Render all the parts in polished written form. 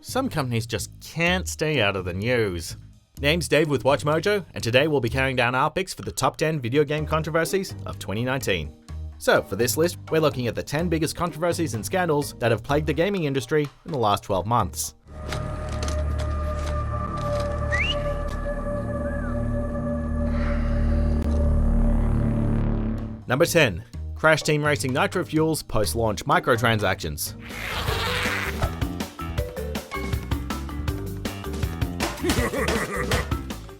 some companies just can't stay out of the news. Name's Dave with WatchMojo, and today we'll be carrying down our picks for the top 10 video game controversies of 2019. So, for this list, we're looking at the 10 biggest controversies and scandals that have plagued the gaming industry in the last 12 months. Number 10. Crash Team Racing Nitro Fuel's post-launch microtransactions.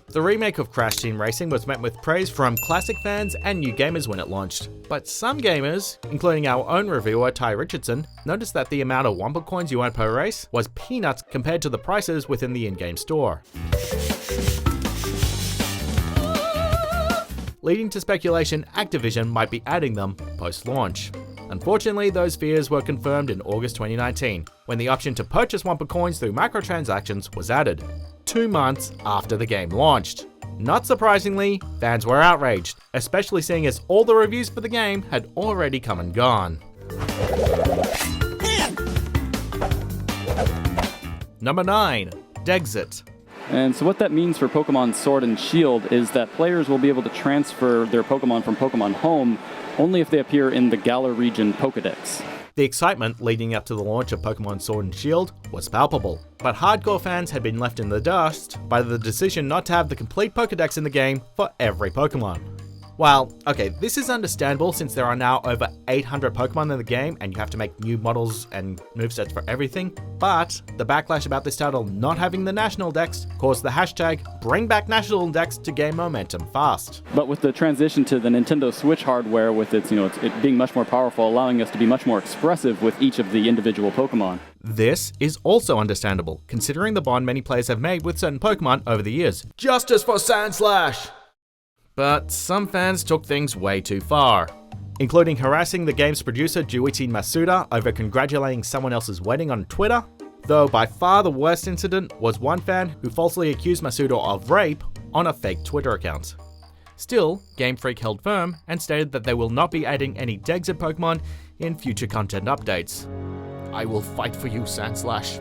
The remake of Crash Team Racing was met with praise from classic fans and new gamers when it launched, but some gamers, including our own reviewer Ty Richardson, noticed that the amount of Wumpa coins you earned per race was peanuts compared to the prices within the in-game store, leading to speculation Activision might be adding them post-launch. Unfortunately, those fears were confirmed in August 2019, when the option to purchase Wumpa coins through microtransactions was added, 2 months after the game launched. Not surprisingly, fans were outraged, especially seeing as all the reviews for the game had already come and gone. Number 9. Dexit. And so what that means for Pokemon Sword and Shield is that players will be able to transfer their Pokemon from Pokemon Home only if they appear in the Galar region Pokedex. The excitement leading up to the launch of Pokemon Sword and Shield was palpable, but hardcore fans had been left in the dust by the decision not to have the complete Pokedex in the game for every Pokemon. Well, okay, this is understandable since there are now over 800 Pokemon in the game and you have to make new models and movesets for everything, but the backlash about this title not having the National Dex caused the hashtag #BringBackNationalDex to gain momentum fast. But with the transition to the Nintendo Switch hardware with its, it being much more powerful, allowing us to be much more expressive with each of the individual Pokemon. This is also understandable, considering the bond many players have made with certain Pokemon over the years. Justice for Sandslash! But some fans took things way too far, including harassing the game's producer Juichi Masuda over congratulating someone else's wedding on Twitter, though by far the worst incident was one fan who falsely accused Masuda of rape on a fake Twitter account. Still, Game Freak held firm and stated that they will not be adding any Dexit Pokemon in future content updates. I will fight for you, Sandslash.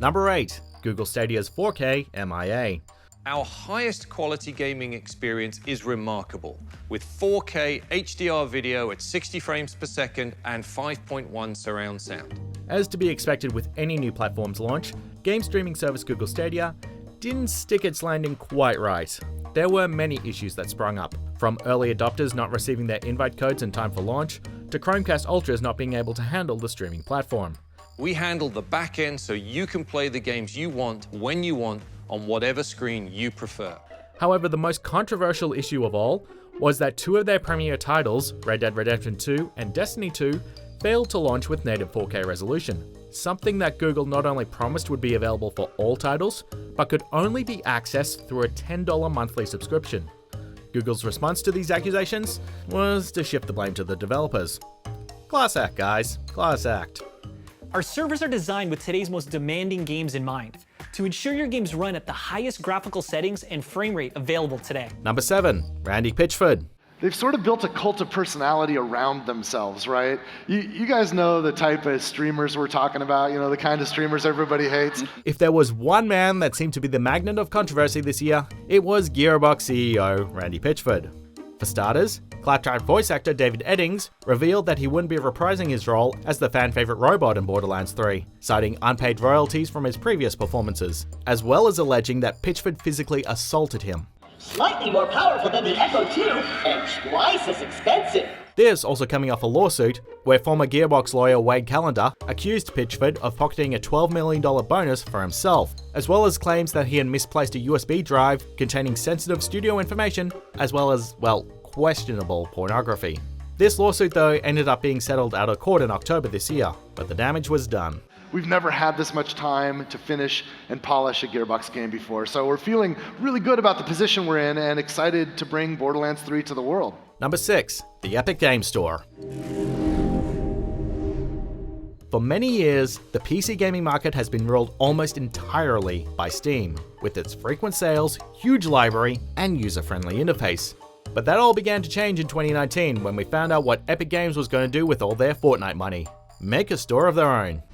Number 8. Google Stadia's 4K MIA. Our highest quality gaming experience is remarkable, with 4K HDR video at 60 frames per second and 5.1 surround sound. As to be expected with any new platform's launch, game streaming service Google Stadia didn't stick its landing quite right. There were many issues that sprung up, from early adopters not receiving their invite codes in time for launch, to Chromecast Ultras not being able to handle the streaming platform. We handle the back end so you can play the games you want, when you want, on whatever screen you prefer. However, the most controversial issue of all was that 2 of their premier titles, Red Dead Redemption 2 and Destiny 2, failed to launch with native 4K resolution, something that Google not only promised would be available for all titles, but could only be accessed through a $10 monthly subscription. Google's response to these accusations was to shift the blame to the developers. Class act, guys. Class act. Our servers are designed with today's most demanding games in mind, to ensure your games run at the highest graphical settings and frame rate available today. Number 7. Randy Pitchford. They've sort of built a cult of personality around themselves, right? You guys know the type of streamers we're talking about, the kind of streamers everybody hates. If there was one man that seemed to be the magnet of controversy this year, it was Gearbox CEO Randy Pitchford. For starters, Claptrap voice actor David Eddings revealed that he wouldn't be reprising his role as the fan-favorite robot in Borderlands 3, citing unpaid royalties from his previous performances, as well as alleging that Pitchford physically assaulted him. Slightly more powerful than the Echo 2, and twice as expensive. This also coming off a lawsuit where former Gearbox lawyer Wade Callender accused Pitchford of pocketing a $12 million bonus for himself, as well as claims that he had misplaced a USB drive containing sensitive studio information, as well as, questionable pornography. This lawsuit, though, ended up being settled out of court in October this year, but the damage was done. We've never had this much time to finish and polish a Gearbox game before, so we're feeling really good about the position we're in and excited to bring Borderlands 3 to the world. Number 6. The Epic Game Store. For many years, the PC gaming market has been ruled almost entirely by Steam, with its frequent sales, huge library, and user-friendly interface. But that all began to change in 2019 when we found out what Epic Games was going to do with all their Fortnite money. Make a store of their own.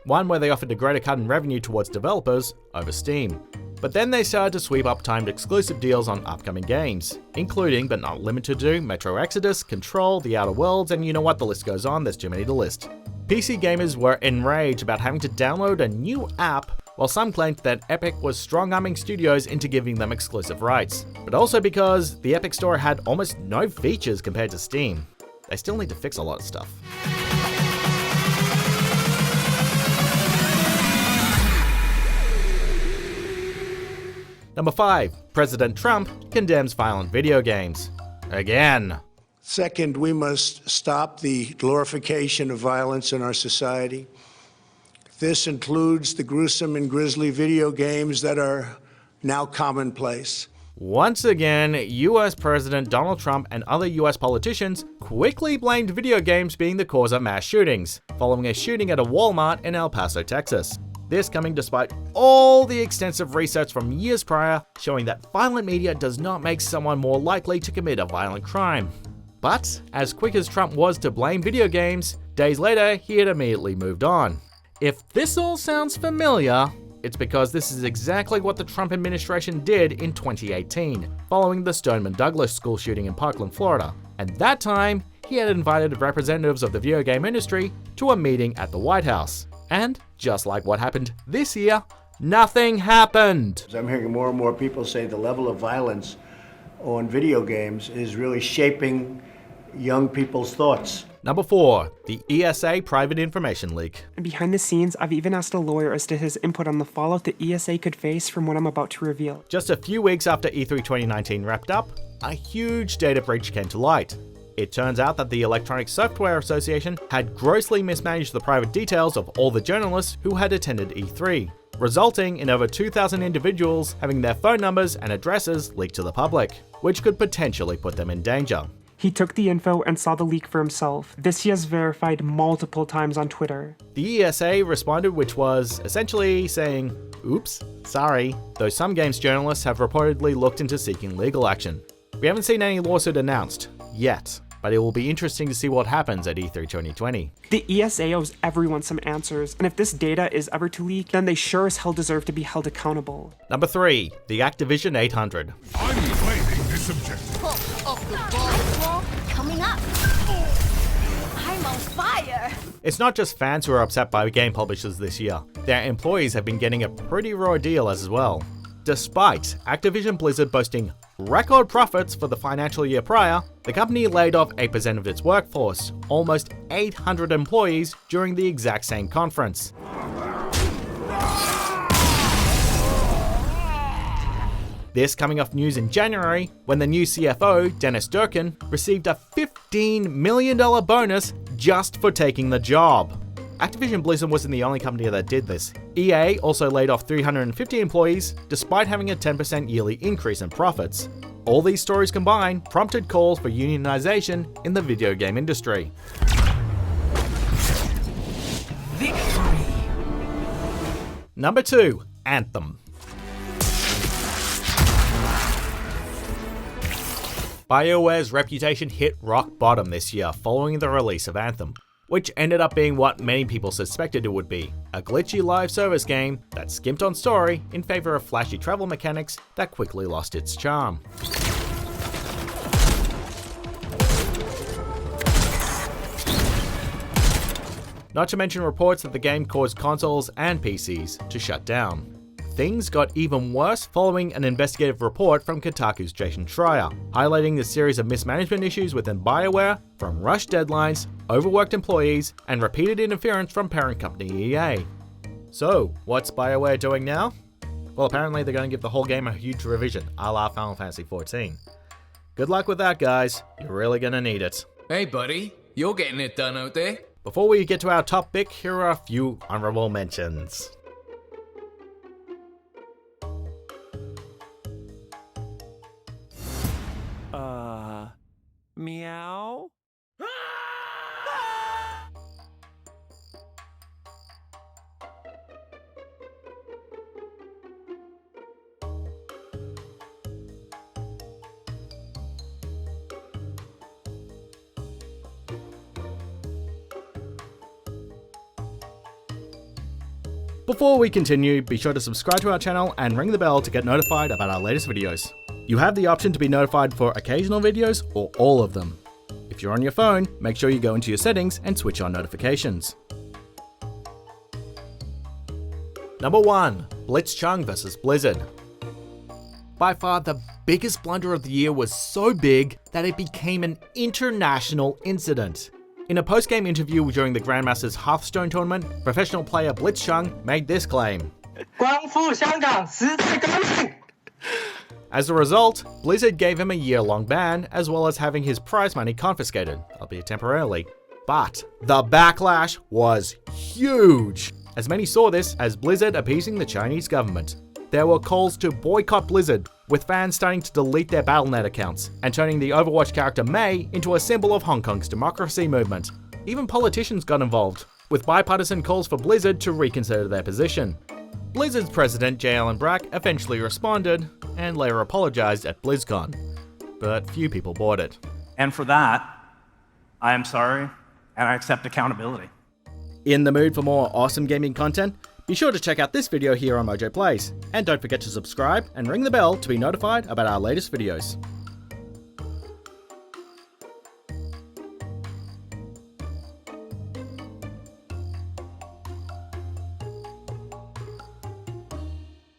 one where they offered a greater cut in revenue towards developers over Steam. But then they started to sweep up timed exclusive deals on upcoming games, including but not limited to Metro Exodus, Control, The Outer Worlds, and you know what, the list goes on, there's too many to list. PC gamers were enraged about having to download a new app, while some claimed that Epic was strong-arming studios into giving them exclusive rights, but also because the Epic Store had almost no features compared to Steam. They still need to fix a lot of stuff. Number 5. President Trump condemns violent video games. Again. Second, we must stop the glorification of violence in our society. This includes the gruesome and grisly video games that are now commonplace. Once again, US President Donald Trump and other US politicians quickly blamed video games being the cause of mass shootings, following a shooting at a Walmart in El Paso, Texas. This coming despite all the extensive research from years prior showing that violent media does not make someone more likely to commit a violent crime. But as quick as Trump was to blame video games, days later he had immediately moved on. If this all sounds familiar, it's because this is exactly what the Trump administration did in 2018, following the Stoneman Douglas school shooting in Parkland, Florida. And that time, he had invited representatives of the video game industry to a meeting at the White House. And just like what happened this year, nothing happened. I'm hearing more and more people say the level of violence on video games is really shaping young people's thoughts. Number 4. The ESA private information leak. Behind the scenes, I've even asked a lawyer as to his input on the fallout the ESA could face from what I'm about to reveal. Just a few weeks after E3 2019 wrapped up, a huge data breach came to light. It turns out that the Electronic Software Association had grossly mismanaged the private details of all the journalists who had attended E3, resulting in over 2,000 individuals having their phone numbers and addresses leaked to the public, which could potentially put them in danger. He took the info and saw the leak for himself. This he has verified multiple times on Twitter. The ESA responded, which was essentially saying, oops, sorry, though some games journalists have reportedly looked into seeking legal action. We haven't seen any lawsuit announced, yet, but it will be interesting to see what happens at E3 2020. The ESA owes everyone some answers, and if this data is ever to leak, then they sure as hell deserve to be held accountable. Number 3. The Activision 800. I'm claiming this objective. Coming up. I'm on fire. It's not just fans who are upset by game publishers this year. Their employees have been getting a pretty raw deal as well. Despite Activision Blizzard boasting record profits for the financial year prior, the company laid off 8% of its workforce, almost 800 employees, during the exact same conference. This coming off news in January, when the new CFO, Dennis Durkin, received a $15 million bonus just for taking the job. Activision Blizzard wasn't the only company that did this. EA also laid off 350 employees, despite having a 10% yearly increase in profits. All these stories combined prompted calls for unionization in the video game industry. Victory! Number 2. Anthem. BioWare's reputation hit rock bottom this year following the release of Anthem, which ended up being what many people suspected it would be, a glitchy live service game that skimped on story in favor of flashy travel mechanics that quickly lost its charm. Not to mention reports that the game caused consoles and PCs to shut down. Things got even worse following an investigative report from Kotaku's Jason Schreier, highlighting the series of mismanagement issues within BioWare, from rushed deadlines, overworked employees, and repeated interference from parent company EA. So, what's BioWare doing now? Well, apparently they're going to give the whole game a huge revision, a la Final Fantasy XIV. Good luck with that, guys. You're really going to need it. Hey, buddy. You're getting it done out there. Before we get to our top pick, here are a few honorable mentions. Meow? Before we continue, be sure to subscribe to our channel and ring the bell to get notified about our latest videos. You have the option to be notified for occasional videos or all of them. If you're on your phone, make sure you go into your settings and switch on notifications. Number 1. Blitz Chun vs Blizzard. By far the biggest blunder of the year was so big that it became an international incident. In a post-game interview during the Grandmasters Hearthstone tournament, professional player Blitz Chun made this claim. As a result, Blizzard gave him a year-long ban, as well as having his prize money confiscated, albeit temporarily. But the backlash was huge, as many saw this as Blizzard appeasing the Chinese government. There were calls to boycott Blizzard, with fans starting to delete their Battle.net accounts, and turning the Overwatch character Mei into a symbol of Hong Kong's democracy movement. Even politicians got involved, with bipartisan calls for Blizzard to reconsider their position. Blizzard's president J. Allen Brack eventually responded, and later apologized at BlizzCon. But few people bought it. And for that, I am sorry, and I accept accountability. In the mood for more awesome gaming content? Be sure to check out this video here on Mojo Plays, and don't forget to subscribe and ring the bell to be notified about our latest videos.